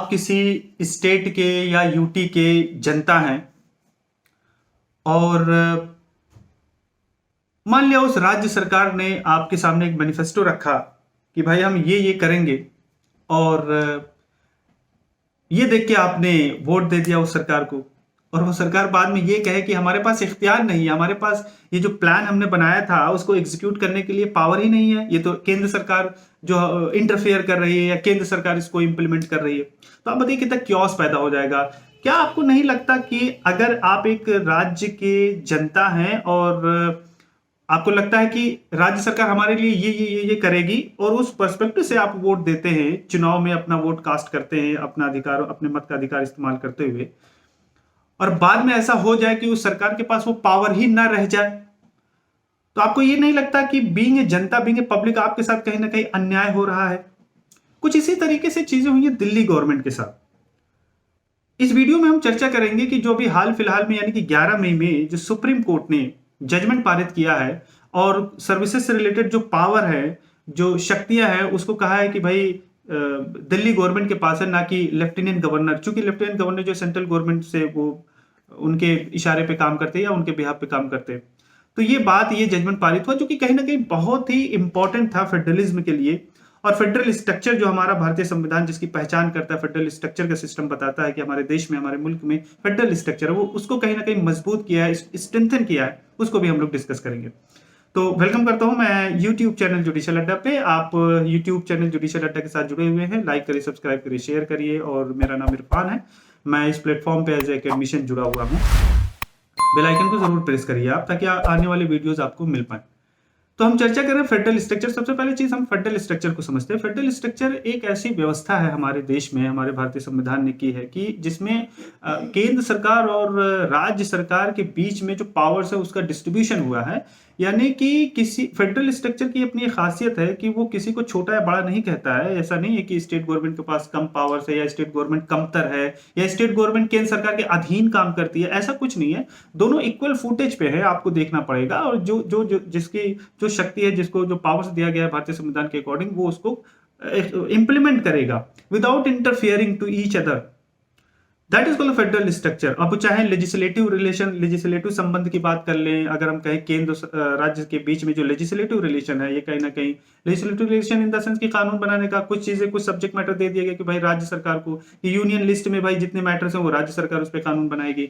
आप किसी स्टेट के या यूटी के जनता हैं और मान लिया उस राज्य सरकार ने आपके सामने एक मैनिफेस्टो रखा कि भाई हम ये करेंगे, और ये देख के आपने वोट दे दिया उस सरकार को, और वो सरकार बाद में ये कहे कि हमारे पास इख्तियार नहीं है, हमारे पास ये जो प्लान हमने बनाया था उसको एग्जीक्यूट करने के लिए पावर ही नहीं है, ये तो केंद्र सरकार जो इंटरफेयर कर रही है या केंद्र सरकार इसको इंप्लीमेंट कर रही है। तो आप बताइए कितना क्योस पैदा हो जाएगा। क्या आपको नहीं लगता कि अगर आप एक राज्य के जनता हैं और आपको लगता है कि राज्य सरकार हमारे लिए ये करेगी, और उस पर्सपेक्टिव से आप वोट देते हैं, चुनाव में अपना वोट कास्ट करते हैं, अपना अधिकार, अपने मत का अधिकार इस्तेमाल करते हुए, और बाद में ऐसा हो जाए कि उस सरकार के पास वो पावर ही ना रह जाए, तो आपको ये नहीं लगता कि being a Janata, being a public, आपके साथ कहीं ना कहीं अन्याय हो रहा है? कुछ इसी तरीके से चीजें हुई है दिल्ली गवर्नमेंट के साथ। इस वीडियो में हम चर्चा करेंगे कि जो अभी हाल फिलहाल में यानी कि 11 मई में जो सुप्रीम कोर्ट ने जजमेंट पारित किया है और सर्विसेज से रिलेटेड जो पावर है, जो शक्तियां हैं, उसको कहा है कि भाई दिल्ली गवर्नमेंट के पास है, ना कि लेफ्टिनेंट गवर्नर। चूंकि लेफ्टिनेंट गवर्नर जो सेंट्रल गवर्नमेंट से वो उनके इशारे पे काम करते हैं या उनके बिहाफ पे काम करते हैं। तो ये जजमेंट पारित हुआ जो कि कहीं ना कहीं बहुत ही इंपॉर्टेंट था फेडरलिज्म के लिए। और फेडरल स्ट्रक्चर जो हमारा भारतीय संविधान जिसकी पहचान करता है, फेडरल स्ट्रक्चर का सिस्टम बताता है कि हमारे देश में, हमारे मुल्क में फेडरल स्ट्रक्चर है, वो उसको कहीं ना कहीं मजबूत किया है, स्ट्रेंथन किया है, उसको भी हम लोग डिस्कस करेंगे। तो वेलकम करता हूं मैं यूट्यूब चैनल जुडिशियल अड्डा पे। आप यूट्यूब चैनल जुडिशियल अड्डा के साथ जुड़े हुए हैं, लाइक करिए, सब्सक्राइब करिए, शेयर करिए। और मेरा नाम इरफान है, मैं इस प्लेटफॉर्म पे एज ए एकेडमिशियन जुड़ा हुआ हूँ। बेल आइकन को जरूर प्रेस करिए आप, ताकि आने वाले वीडियोस आपको मिल पाए। तो हम चर्चा करें फेडरल स्ट्रक्चर। सबसे पहले चीज हम फेडरल स्ट्रक्चर को समझते हैं। फेडरल स्ट्रक्चर एक ऐसी व्यवस्था है हमारे देश में, हमारे भारतीय संविधान ने की है, कि जिसमें केंद्र सरकार और राज्य सरकार के बीच में जो पावर्स है उसका डिस्ट्रीब्यूशन हुआ है। यानी कि किसी फेडरल स्ट्रक्चर की अपनी खासियत है कि वो किसी को छोटा या बड़ा नहीं कहता है। ऐसा नहीं है कि स्टेट गवर्नमेंट के पास कम पावर्स है या स्टेट गवर्नमेंट कमतर है या स्टेट गवर्नमेंट केंद्र सरकार के अधीन काम करती है, ऐसा कुछ नहीं है। दोनों इक्वल फुटेज पे है, आपको देखना पड़ेगा। और जिसकी जो शक्ति है, जिसको जो पावर्स दिया गया है भारतीय संविधान के अकॉर्डिंग, वो उसको इंप्लीमेंट करेगा without interfering to each other. That is called federal structure. अब चाहे लेजिस्लेटिव रिलेशन, लेजिस्लेटिव संबंध की बात कर लें, अगर हम कहें केंद्र राज्य के बीच में जो लेजिस्लेटिव रिलेशन है, ये कहीं ना कहीं legislative relation in the sense की कानून बनाने का कुछ चीजें, कुछ सब्जेक्ट मैटर दे दिया गया कि भाई राज्य सरकार को, यूनियन लिस्ट में भाई जितने मैटर्स हैं वो राज्य सरकार उस पर कानून बनाएगी,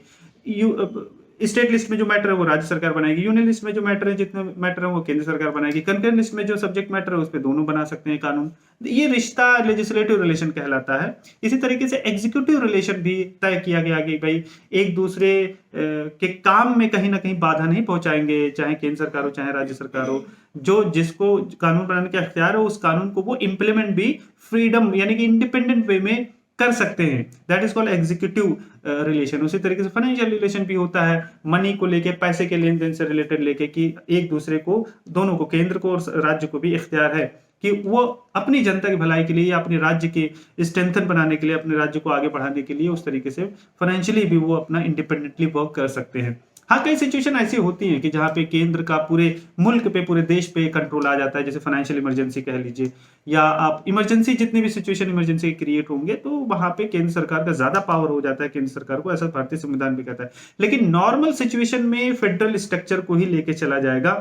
स्टेट लिस्ट में जो मैटर है वो राज्य सरकार बनाएगी, यूनियन लिस्ट में जो मैटर है, जितने मैटर है वो केंद्र सरकार बनाएगी, कंकरेंट लिस्ट में जो सब्जेक्ट मैटर है उस पर दोनों बना सकते हैं कानून। ये रिश्ता लेजिस्लेटिव रिलेशन कहलाता है। इसी तरीके से एग्जीक्यूटिव रिलेशन भी तय किया गया कि भाई एक दूसरे के काम में कहीं ना कहीं बाधा नहीं पहुंचाएंगे, चाहे केंद्र सरकार हो चाहे राज्य सरकार हो। जो जिसको कानून बनाने का इख्तियार हो, उस कानून को वो इंप्लीमेंट भी फ्रीडम यानी कि इंडिपेंडेंट वे में कर सकते हैं। That is called executive relation. उसी तरीके से फाइनेंशियल रिलेशन भी होता है, मनी को लेके, पैसे के लेन देन से रिलेटेड लेके, कि एक दूसरे को, दोनों को, केंद्र को और राज्य को भी इख्तियार है कि वो अपनी जनता की भलाई के लिए या अपने राज्य के स्ट्रेंथन बनाने के लिए, अपने राज्य को आगे बढ़ाने के लिए, उस तरीके से फाइनेंशियली भी वो अपना इंडिपेंडेंटली वर्क कर सकते हैं। हाँ, कई सिचुएशन ऐसी होती हैं कि जहां पे केंद्र का पूरे मुल्क पे, पूरे देश पे कंट्रोल आ जाता है, जैसे फाइनेंशियल इमरजेंसी कह लीजिए, या आप इमरजेंसी, जितनी भी सिचुएशन इमरजेंसी क्रिएट होंगे तो वहां पे केंद्र सरकार का ज्यादा पावर हो जाता है केंद्र सरकार को, ऐसा भारतीय संविधान भी कहता है। लेकिन नॉर्मल सिचुएशन में फेडरल स्ट्रक्चर को ही लेके चला जाएगा।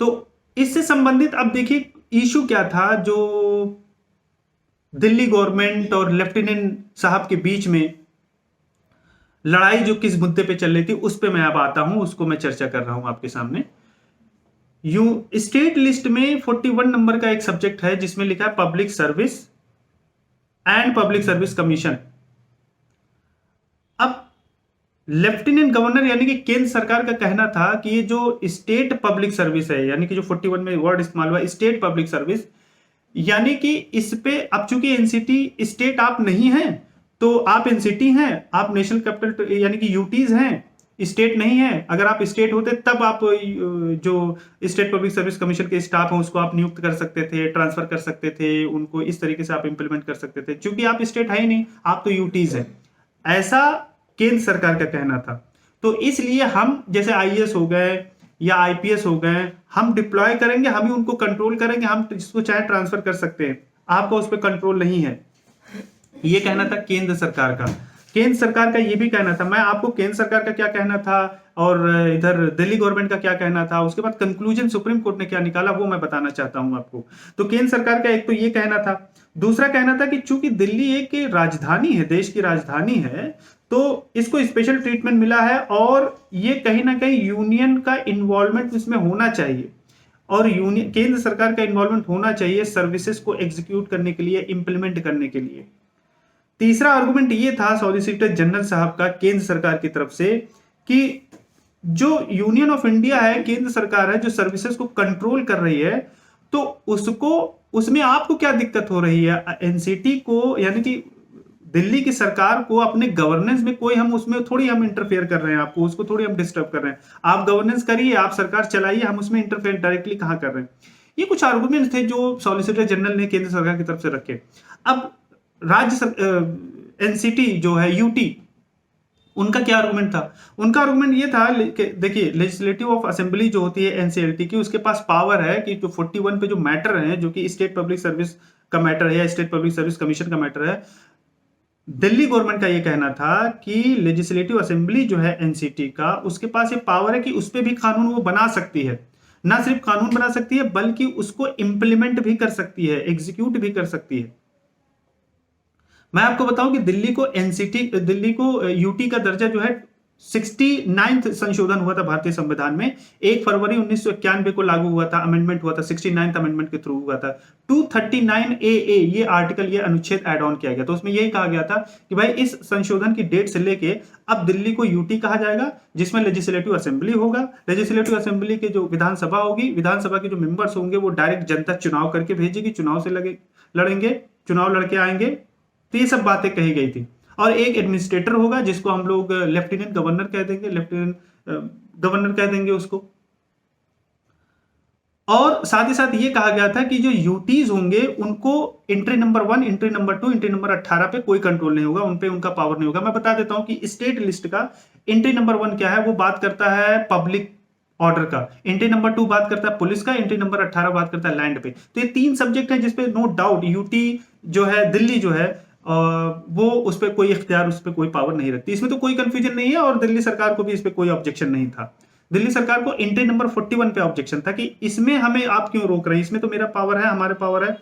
तो इससे संबंधित अब देखिए इशू क्या था जो दिल्ली गवर्नमेंट और लेफ्टिनेंट साहब के बीच में लड़ाई जो किस मुद्दे पे चल रही थी, उस पे मैं अब आता हूं, उसको मैं चर्चा कर रहा हूं आपके सामने। स्टेट लिस्ट में 41 नंबर का एक सब्जेक्ट है जिसमें लिखा है public service and public service commission. अब लेफ्टिनेंट गवर्नर यानी कि केंद्र सरकार का कहना था कि ये जो स्टेट पब्लिक सर्विस है, यानी कि जो 41 में वर्ड इस्तेमाल हुआ स्टेट पब्लिक सर्विस, यानी कि इस पे, अब चूंकि एनसीटी स्टेट आप नहीं हैं, तो आप एनसीटी हैं, आप नेशनल कैपिटल यानी कि यूटीज हैं, स्टेट नहीं है। अगर आप स्टेट होते तब आप जो स्टेट पब्लिक सर्विस कमीशन के स्टाफ हैं उसको आप नियुक्त कर सकते थे, ट्रांसफर कर सकते थे, उनको इस तरीके से आप इंप्लीमेंट कर सकते थे। चूंकि आप स्टेट है ही नहीं, आप तो यूटीज हैं, ऐसा केंद्र सरकार का कहना था। तो इसलिए हम जैसे आईएएस हो गए या आईपीएस हो गए, हम डिप्लॉय करेंगे, हम ही उनको कंट्रोल करेंगे, हम इसको चाहे ट्रांसफर कर सकते हैं, आपका उस पर कंट्रोल नहीं है। ये कहना था केंद्र सरकार का। केंद्र सरकार का ये भी कहना था। मैं आपको केंद्र सरकार का क्या कहना था और इधर दिल्ली गवर्नमेंट का क्या कहना था, उसके बाद कंक्लूजन सुप्रीम कोर्ट ने क्या निकाला, वो मैं बताना चाहता हूं आपको। तो केंद्र सरकार का एक तो ये कहना था। दूसरा कहना था कि चूंकि दिल्ली एक राजधानी है, देश की राजधानी है, तो इसको स्पेशल ट्रीटमेंट मिला है और ये कहीं ना कहीं यूनियन का इन्वॉल्वमेंट इसमें होना चाहिए और यूनियन केंद्र सरकार का इन्वॉल्वमेंट होना चाहिए सर्विसेज को एग्जीक्यूट करने के लिए, इंप्लीमेंट करने के लिए। तीसरा आर्गुमेंट ये था सॉलिसिटर जनरल साहब का केंद्र सरकार की तरफ से कि जो यूनियन ऑफ इंडिया है, केंद्र सरकार है, जो सर्विसेज को कंट्रोल कर रही है, तो उसको उसमें आपको क्या दिक्कत हो रही है? एनसीटी को यानी कि दिल्ली की सरकार को अपने गवर्नेंस में कोई हम उसमें थोड़ी हम इंटरफेयर कर रहे हैं, आपको उसको थोड़ी हम डिस्टर्ब कर रहे हैं। आप गवर्नेंस करिए, आप सरकार चलाइए, हम उसमें इंटरफेयर डायरेक्टली कहां कर रहे हैं? ये कुछ आर्गुमेंट थे जो सॉलिसिटर जनरल ने केंद्र सरकार की तरफ से रखे। अब एनसीटी जो है यूटी, उनका क्या आर्गुमेंट था? उनका आर्गुमेंट ये था, देखिए लेजिस्लेटिव ऑफ असेंबली जो होती है एनसीएलटी की, उसके पास पावर है कि जो 41 पे जो मैटर है, जो कि स्टेट पब्लिक सर्विस का मैटर है या स्टेट पब्लिक सर्विस कमीशन का मैटर है, दिल्ली गवर्नमेंट का ये कहना था कि लेजिस्लेटिव असेंबली जो है एनसीटी का, उसके पास ये पावर है कि उस पर भी कानून वो बना सकती है। ना सिर्फ कानून बना सकती है बल्कि उसको इंप्लीमेंट भी कर सकती है, एग्जीक्यूट भी कर सकती है। मैं आपको बताऊं कि दिल्ली को यूटी का दर्जा जो है 69th संशोधन हुआ था भारतीय संविधान में, 1 फरवरी 1991 को लागू हुआ था, अमेंडमेंट हुआ था, 69th अमेंडमेंट के थ्रू हुआ था। 239 ए ये आर्टिकल, ये अनुच्छेद ऐड ऑन किया गया। तो उसमें यही कहा गया था कि भाई इस संशोधन की डेट से लेके अब दिल्ली को यूटी कहा जाएगा, जिसमें लेजिस्लेटिव असेंबली होगा। लेजिस्लेटिव असेंबली के जो विधानसभा होगी, विधानसभा के जो मेंबर्स होंगे वो डायरेक्ट जनता चुनाव करके भेजेगी, चुनाव से लड़ेंगे, चुनाव लड़के आएंगे। तो ये सब बातें कही गई थी। और एक एडमिनिस्ट्रेटर होगा जिसको हम लोग लेफ्टिनेंट गवर्नर कह देंगे, लेफ्टिनेंट गवर्नर कह देंगे उसको। और साथ ही साथ ये कहा गया था कि जो यूटीज होंगे उनको entry number 1, entry number 2, entry number 18 पे कोई कंट्रोल नहीं होगा, उन पे उनका पावर नहीं होगा। मैं बता देता हूं कि स्टेट लिस्ट का एंट्री नंबर 1 क्या है, वो बात करता है पब्लिक ऑर्डर का, एंट्री नंबर 2 बात करता है पुलिस का, एंट्री नंबर 18 बात करता है लैंड पे। तो ये 3 सब्जेक्ट है जिसपे नो डाउट यूटी जो है, दिल्ली जो है, वो उस पर कोई इख्तियार, उस पर कोई पावर नहीं रखती। इसमें तो कोई कंफ्यूजन नहीं है और दिल्ली सरकार को भी इस पर कोई ऑब्जेक्शन नहीं था। दिल्ली सरकार को एंट्री नंबर 41 पे ऑब्जेक्शन था कि इसमें हमें आप क्यों रोक रहे हैं, इसमें तो मेरा पावर है, हमारे पावर है,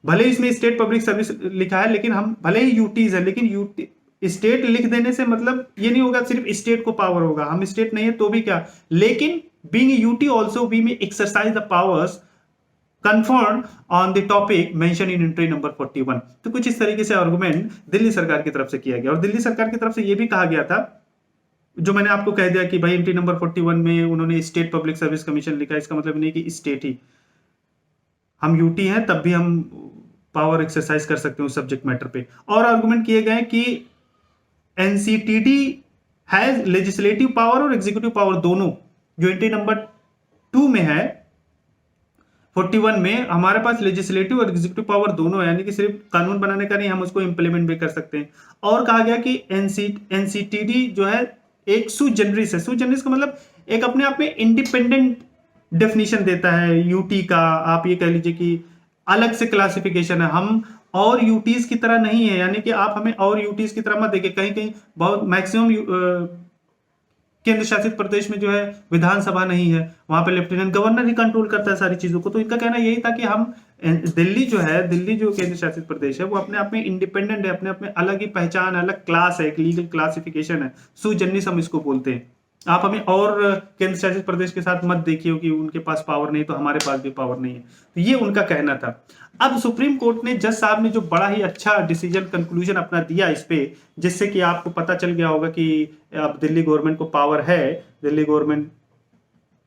भले इसमें स्टेट पब्लिक सर्विस लिखा है, लेकिन हम भले ही यूटीज है, लेकिन यूटी स्टेट लिख देने से मतलब ये नहीं होगा सिर्फ स्टेट को पावर होगा, हम स्टेट नहीं है तो भी क्या, लेकिन बीइंग यूटी आल्सो वी में exercise the powers confirm on the topic mention in entry number 41। तो कुछ इस तरीके से आर्गुमेंट दिल्ली सरकार की तरफ से किया गया। और दिल्ली सरकार की तरफ से यह भी कहा गया था, जो मैंने आपको कह दिया कि भाई एंट्री नंबर 41 में उन्होंने स्टेट पब्लिक सर्विस कमीशन लिखा, इसका मतलब नहीं कि स्टेट ही, हम यूटी हैं तब भी हम पावर एक्सरसाइज कर सकते हैं उस सब्जेक्ट मैटर पे। और आर्गुमेंट किए गए कि एनसीटीडी हैज लेजिस्लेटिव पावर और एग्जीक्यूटिव पावर दोनों, जो एंट्री नंबर 2 में है 41 में, हमारे पास लेजिस्लेटिव और एग्जीक्यूटिव पावर दोनों है, यानी कि सिर्फ कानून बनाने का नहीं, हम उसको इंप्लीमेंट भी कर सकते हैं। और कहा गया कि एनसीटीडी जो है एक सू जनरिस है। सू जनरिस का मतलब एक अपने आप में इंडिपेंडेंट डेफिनेशन देता है यूटी का, आप ये कह लीजिए कि अलग से क्लासिफिकेशन है, हम और यूटीज की तरह नहीं है, यानी कि आप हमें और यूटीज की तरह मत देखिए। कहीं कहीं बहुत मैक्सिमम केंद्र शासित प्रदेश में जो है विधानसभा नहीं है, वहां पे लेफ्टिनेंट गवर्नर ही कंट्रोल करता है सारी चीजों को। तो इनका कहना यही था कि हम दिल्ली जो है, दिल्ली जो केंद्र शासित प्रदेश है, वो अपने आप में इंडिपेंडेंट है, अपने आप में अलग ही पहचान, अलग क्लास है, एक लीगल क्लासिफिकेशन है, सुजन्निस हम इसको बोलते हैं। आप हमें और केंद्र शासित प्रदेश के साथ मत देखिए कि उनके पास पावर नहीं तो हमारे पास भी पावर नहीं है। तो ये उनका कहना था। अब सुप्रीम कोर्ट ने, जज साहब ने जो बड़ा ही अच्छा डिसीजन कंक्लूजन अपना दिया इस पे, जिससे कि आपको पता चल गया होगा कि अब दिल्ली गवर्नमेंट को पावर है, दिल्ली गवर्नमेंट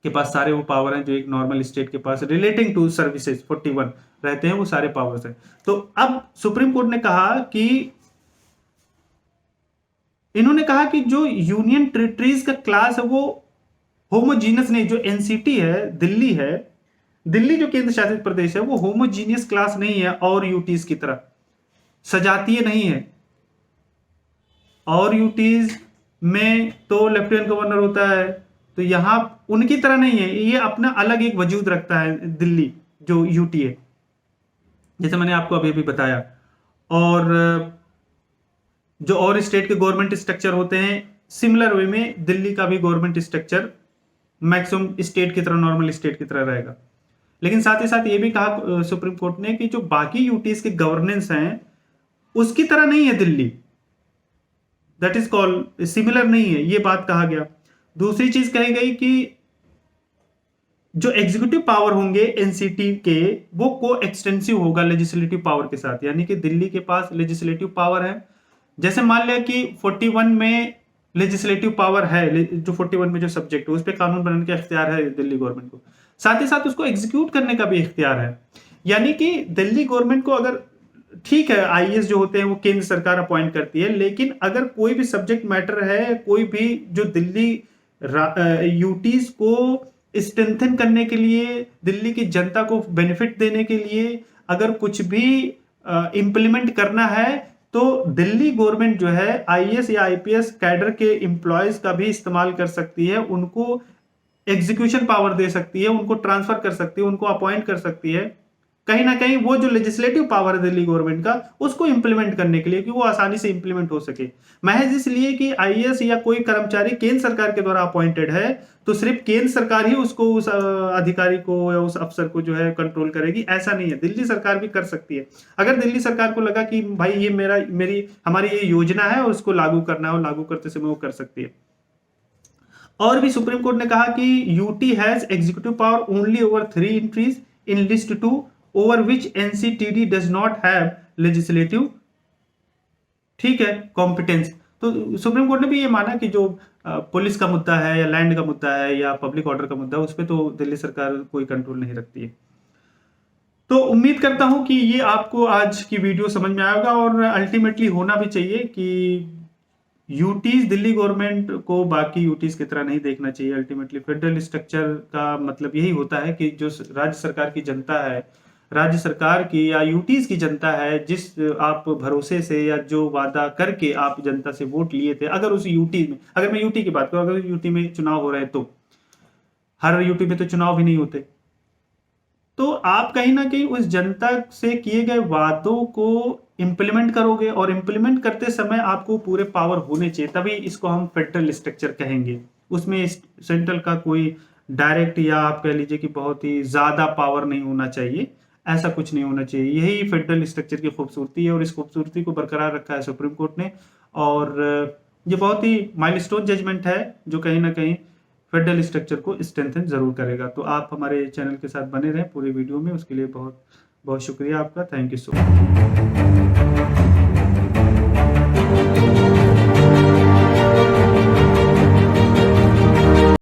के पास सारे वो पावर हैं जो एक नॉर्मल स्टेट के पास रिलेटिंग टू सर्विसेज 41 रहते हैं, वो सारे पावर्स हैं। तो अब सुप्रीम कोर्ट ने कहा कि इन्होंने कहा कि जो यूनियन टेरिटरीज का क्लास है वो होमोजीनियस नहीं, जो एनसीटी है, दिल्ली है, दिल्ली जो केंद्र शासित प्रदेश है, वो होमोजीनियस क्लास नहीं है और यूटीज की तरह सजातीय नहीं है। और यूटीज में तो लेफ्टिनेंट गवर्नर होता है, तो यहां उनकी तरह नहीं है, ये अपना अलग एक वजूद रखता है दिल्ली जो यूटी है, जैसे मैंने आपको अभी भी बताया। और जो और स्टेट के गवर्नमेंट स्ट्रक्चर होते हैं सिमिलर वे में दिल्ली का भी गवर्नमेंट स्ट्रक्चर मैक्सिमम स्टेट की तरह, नॉर्मल स्टेट की तरह रहेगा। लेकिन साथ ही साथ ये भी कहा सुप्रीम कोर्ट ने कि जो बाकी यूटीज के गवर्नेंस हैं उसकी तरह नहीं है Delhi, that is called similar नहीं है, ये बात कहा गया। दूसरी चीज कही गई कि जो एग्जीक्यूटिव पावर होंगे एनसीटी के वो को एक्सटेंसिव होगा लेजिस्लेटिव पावर के साथ, यानी कि दिल्ली के पास लेजिस्लेटिव पावर है। जैसे मान लिया कि 41 में लेजिस्लेटिव पावर है, जो 41 में जो सब्जेक्ट है उस पर कानून बनाने का इख्तियार है दिल्ली गवर्नमेंट को, साथ ही साथ उसको एग्जीक्यूट करने का भी इख्तियार है। यानी कि दिल्ली गवर्नमेंट को अगर, ठीक है आईएएस जो होते हैं वो केंद्र सरकार अपॉइंट करती है, लेकिन अगर कोई भी सब्जेक्ट मैटर है, कोई भी जो दिल्ली यूटीज को स्ट्रेंथन करने के लिए, दिल्ली की जनता को बेनिफिट देने के लिए अगर कुछ भी इंप्लीमेंट करना है तो दिल्ली गवर्नमेंट जो है आईएएस या आईपीएस कैडर के एम्प्लॉयज का भी इस्तेमाल कर सकती है, उनको एग्जीक्यूशन पावर दे सकती है, उनको ट्रांसफर कर सकती है, उनको अपॉइंट कर सकती है। कहीं ना कहीं वो जो लेजिस्लेटिव पावर है दिल्ली गवर्नमेंट का उसको इंप्लीमेंट करने के लिए कि वो आसानी से इंप्लीमेंट हो सके। महज इसलिए कि आईएएस या कोई कर्मचारी केंद्र सरकार के द्वारा अपॉइंटेड है तो सिर्फ केंद्र सरकार ही उसको, उस अधिकारी को या उस अफसर को जो है कंट्रोल करेगी, ऐसा नहीं है, दिल्ली सरकार भी कर सकती है। अगर दिल्ली सरकार को लगा कि भाई ये हमारी ये योजना है और उसको लागू करना है और लागू करते समय वो कर सकती है। और भी सुप्रीम कोर्ट ने कहा कि UT has executive power only over 3 entries in list 2 over which NCTD does not have legislative, ठीक है, कॉम्पिटेंस। तो सुप्रीम कोर्ट ने भी ये माना कि जो पुलिस का मुद्दा है या लैंड का मुद्दा है या पब्लिक ऑर्डर का मुद्दा है उस पर तो दिल्ली सरकार कोई कंट्रोल नहीं रखती है। तो उम्मीद करता हूं कि ये आपको आज की वीडियो समझ में आएगा और अल्टीमेटली होना भी चाहिए कि यूटीज दिल्ली गवर्नमेंट को बाकी यूटीज की तरह नहीं देखना चाहिए। अल्टीमेटली फेडरल स्ट्रक्चर का मतलब यही होता है कि जो राज्य सरकार की जनता है, राज्य सरकार की या यूटीज की जनता है, जिस आप भरोसे से या जो वादा करके आप जनता से वोट लिए थे, अगर उस यूटी में, अगर मैं यूटी की बात करूं, अगर यूटी में चुनाव हो रहे हैं तो हर यूटी में तो चुनाव भी नहीं होते, तो आप कहीं ना कहीं उस जनता से किए गए वादों को इंप्लीमेंट करोगे और इंप्लीमेंट करते समय आपको पूरे पावर होने चाहिए, तभी इसको हम फेडरल स्ट्रक्चर कहेंगे। उसमें सेंट्रल का कोई डायरेक्ट या आप कह लीजिए कि बहुत ही ज्यादा पावर नहीं होना चाहिए, ऐसा कुछ नहीं होना चाहिए। यही फेडरल स्ट्रक्चर की खूबसूरती है और इस खूबसूरती को बरकरार रखा है सुप्रीम कोर्ट ने। और ये बहुत ही माइलस्टोन जजमेंट है जो कहीं ना कहीं फेडरल स्ट्रक्चर को स्ट्रेंथन जरूर करेगा। तो आप हमारे चैनल के साथ बने रहें पूरी वीडियो में, उसके लिए बहुत बहुत शुक्रिया आपका। Thank you so much.